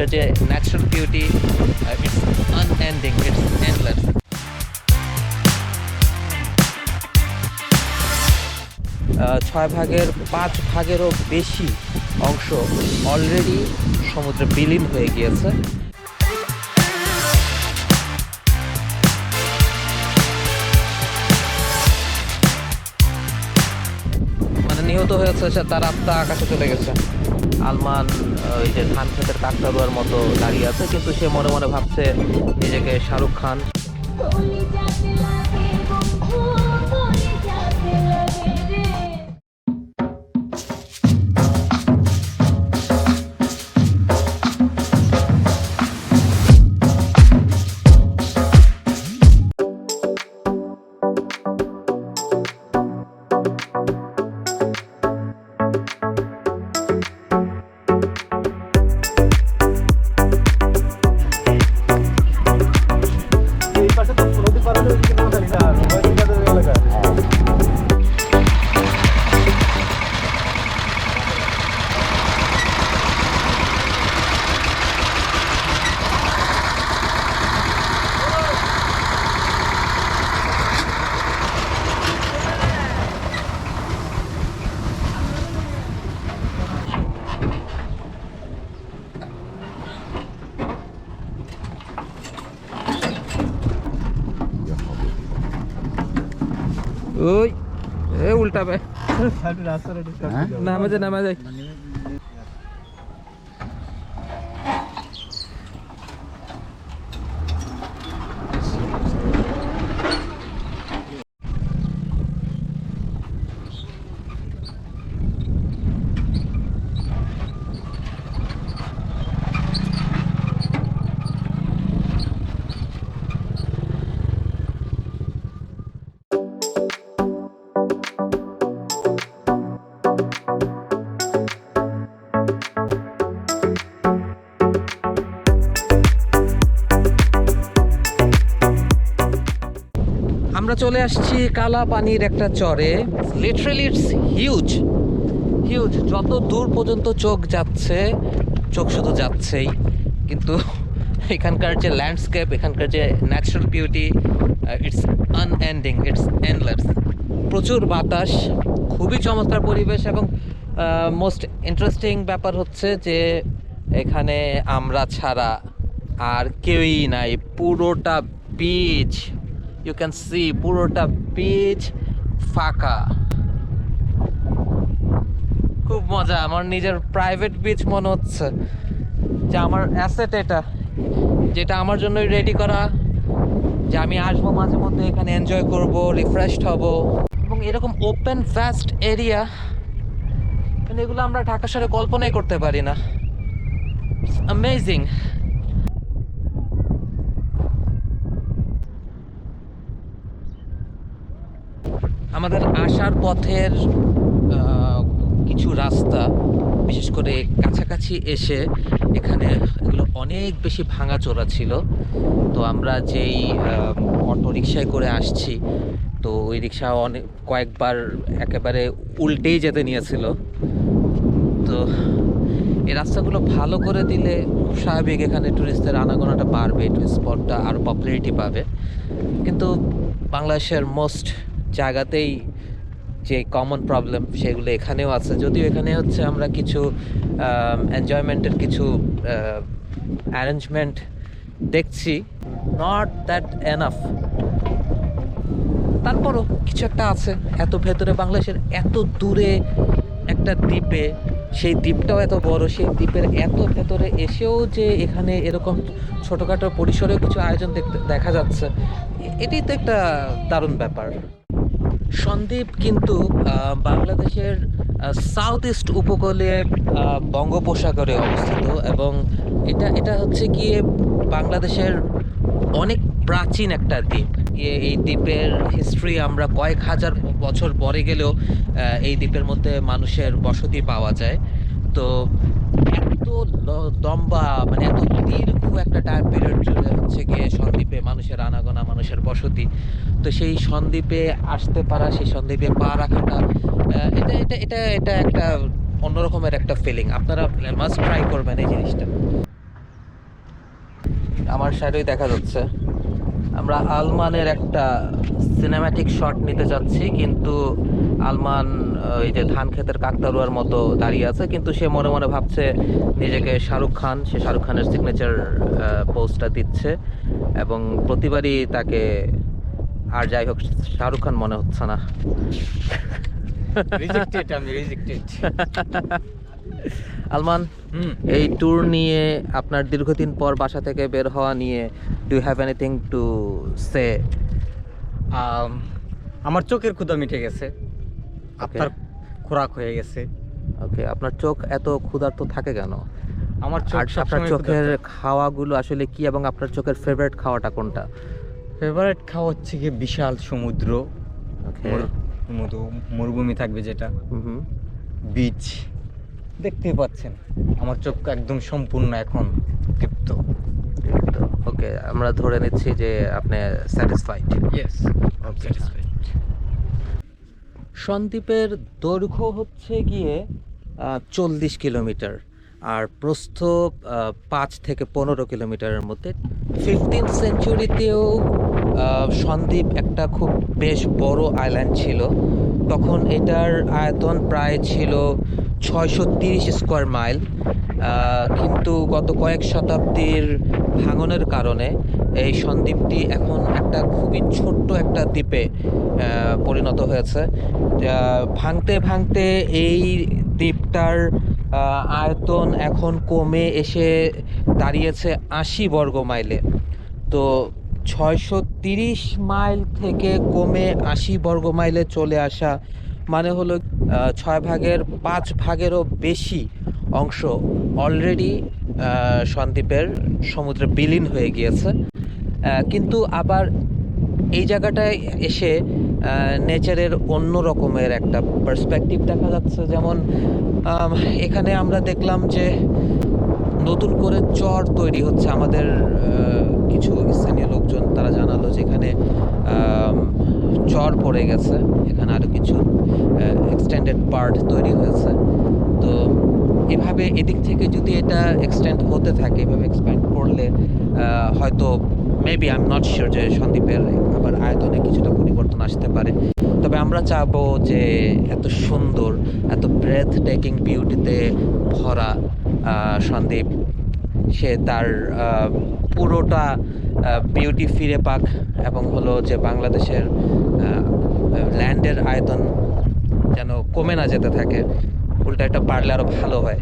এখানকার যে natural beauty, it's unending, it's endless. ছয় ভাগের 5 ভাগেরও বেশি অংশ অলরেডি সমুদ্রে বিলীন হয়ে গিয়েছে। মানে নিহত হয়েছে সে, তার আত্মা আকাশে চলে গেছে। আলমান ওই যে ধান ক্ষেতের কাকতাড়ুয়ার মতো দাঁড়িয়ে আছে, কিন্তু সে মনে মনে ভাবছে নিজেকে শাহরুখ খান। ওই এ উল্টাবে, নামে যায় নামে যায়। আমরা চলে আসছি কালা পানির একটা চরে। Literally it's huge huge. যত দূর পর্যন্ত চোখ যাচ্ছে, চোখ শুধু যাচ্ছেই। কিন্তু এখানকার যে ল্যান্ডস্কেপ, এখানকার যে natural beauty, it's unending, it's endless. প্রচুর বাতাস, খুবই চমৎকার পরিবেশ। এবং মোস্ট ইন্টারেস্টিং ব্যাপার হচ্ছে যে এখানে আমরা ছাড়া আর কেউই নাই। পুরোটা বিচ, ইউ ক্যান সি, পুরোটা বিচ ফাঁকা। খুব মজা। আমার নিজের প্রাইভেট বিচ মনে হচ্ছে, যে আমার অ্যাসেট এটা, যেটা আমার জন্যই রেডি করা, যে আমি আসবো মাঝে মধ্যে এখানে এনজয় করব, রিফ্রেশড হব। এবং এরকম ওপেন ভ্যাস্ট এরিয়া, মানে এগুলো আমরা ঢাকা শহরে কল্পনাই করতে পারি না। অ্যামেজিং। আমাদের আসার পথের কিছু রাস্তা, বিশেষ করে কাছাকাছি এসে এখানে এগুলো অনেক বেশি ভাঙাচোরা ছিল। তো আমরা যেই অটো রিক্সায় করে আসছি, তো ওই রিক্সা অনেক কয়েকবার একেবারে উল্টেই যেতে নিয়েছিল। তো এই রাস্তাগুলো ভালো করে দিলে খুব স্বাভাবিক এখানে টুরিস্টদের আনাগোনাটা বাড়বে, টুরিস্ট স্পটটা আরও পপুলারিটি পাবে। কিন্তু বাংলাদেশের মোস্ট জায়গাতেই যে কমন প্রবলেম, সেগুলো এখানেও আছে। যদিও এখানে হচ্ছে আমরা কিছু এনজয়মেন্টের কিছু অ্যারেঞ্জমেন্ট দেখছি, নট দ্যাট এনাফ। তারপরও কিছু একটা আছে। এত ভেতরে বাংলাদেশের এত দূরে একটা দ্বীপে, সেই দ্বীপটাও এত বড়, সেই দ্বীপের এত ভেতরে এসেও যে এখানে এরকম ছোটোখাটো পরিসরেও কিছু আয়োজন দেখা যাচ্ছে, এটাই তো একটা দারুণ ব্যাপার। সন্দ্বীপ কিন্তু বাংলাদেশের সাউথ ইস্ট উপকূলে বঙ্গোপসাগরে অবস্থিত। এবং এটা হচ্ছে গিয়ে বাংলাদেশের অনেক প্রাচীন একটা দ্বীপ। এই দ্বীপের হিস্ট্রি আমরা কয়েক হাজার বছর পরে গেলেও এই দ্বীপের মধ্যে মানুষের বসতি পাওয়া যায়। তো এত লম্বা, মানে এত দীর্ঘ একটা টাইম পিরিয়ড জুড়ে হচ্ছে গিয়ে সন্দ্বীপে মানুষের আনাগোনা, মানুষের বসতি। তো সেই সন্দ্বীপে আসতে পারা, সেই সন্দ্বীপে পা রাখাটা, এটা এটা এটা এটা একটা অন্যরকমের একটা ফিলিং। আপনারা মাস্ট ট্রাই করবেন এই জিনিসটা। আমার সাইডেই দেখা যাচ্ছে। আমরা আলমানের একটা সিনেম্যাটিক শট নিতে যাচ্ছি, কিন্তু আলমান ওই যে ধান ক্ষেতের কাকতারুয়ার মতো দাঁড়িয়ে আছে, কিন্তু সে মনে মনে ভাবছে নিজেকে শাহরুখ খান। সে শাহরুখ খানের সিগনেচার পোস্টটা দিচ্ছে, এবং প্রতিবারই তাকে, আর যাই হোক, শাহরুখ খান মনে হচ্ছে না। আলমান, এই ট্যুর নিয়ে, আপনার দীর্ঘদিন পর বাসা থেকে বের হওয়া নিয়ে, do you have anything to say? আমার চোখের ক্ষুধা মিটে গেছে, আপনার খোরাক হয়ে গেছে। ওকে, আপনার চোখ এত ক্ষুধার্ত থাকে কেন? আমার চোখ আপনার চোখের খাওয়াগুলো আসলে কি, এবং আপনার চোখের ফেভারিট খাওয়াটা কোনটা? ফেভারিট খাওয়া হচ্ছে কি বিশাল সমুদ্র, মরুভূমি থাকবে যেটা, বিচ দেখতেই পাচ্ছেন। আমার চোখ একদম সম্পূর্ণ এখন তৃপ্ত। ওকে, আমরা ধরে নিচ্ছি যে আপনি স্যাটিসফাইড। Yes, satisfied. সন্দ্বীপের দৈর্ঘ্য হচ্ছে গিয়ে 40 কিলোমিটার, আর প্রস্থ 5 থেকে 15 কিলোমিটারের মধ্যে। 15th সেঞ্চুরিতেও সন্দ্বীপ একটা খুব বেশ বড় আইল্যান্ড ছিল। তখন এটার আয়তন প্রায় ছিল 630 স্কোয়ার মাইল, কিন্তু গত কয়েক শতাব্দীর ভাঙনের কারণে এই সন্দ্বীপটি এখন একটা খুবই ছোট্ট একটা দ্বীপে পরিণত হয়েছে। ভাঙতে ভাঙতে এই দ্বীপটার আয়তন এখন কমে এসে দাঁড়িয়েছে 80 বর্গ মাইলে। তো 630 মাইল থেকে কমে 80 বর্গ মাইলে চলে আসা মানে হলো 6 ভাগের 5 ভাগেরও বেশি অংশ অলরেডি সন্দ্বীপের সমুদ্রে বিলীন হয়ে গিয়েছে। কিন্তু আবার এই জায়গাটায় এসে নেচারের অন্য রকমের একটা পার্সপেক্টিভ দেখা যাচ্ছে। যেমন এখানে আমরা দেখলাম যে নতুন করে চর তৈরি হচ্ছে। আমাদের কিছু স্থানীয় লোকজন তারা জানালো যে এখানে চর পড়ে গেছে, এখানে আরও কিছু এক্সটেন্ডেড পার্ট তৈরি হয়েছে। তো এভাবে এদিক থেকে যদি এটা এক্সটেন্ড হতে থাকে, এভাবে এক্সপ্যান্ড করলে হয়তো maybe, I am not sure, যে সন্দ্বীপের আবার আয়তনে কিছুটা পরিবর্তন আসতে পারে। তবে আমরা চাবো যে এত সুন্দর, এত ব্রেথ টেকিং বিউটিতে ভরা সন্দ্বীপ, সে তার পুরোটা বিউটি ফিরে পাক, এবং হলো যে বাংলাদেশের ল্যান্ডের আয়তন যেন কমে না যেতে থাকে, উল্টা এটা বাড়লে আরও ভালো হয়।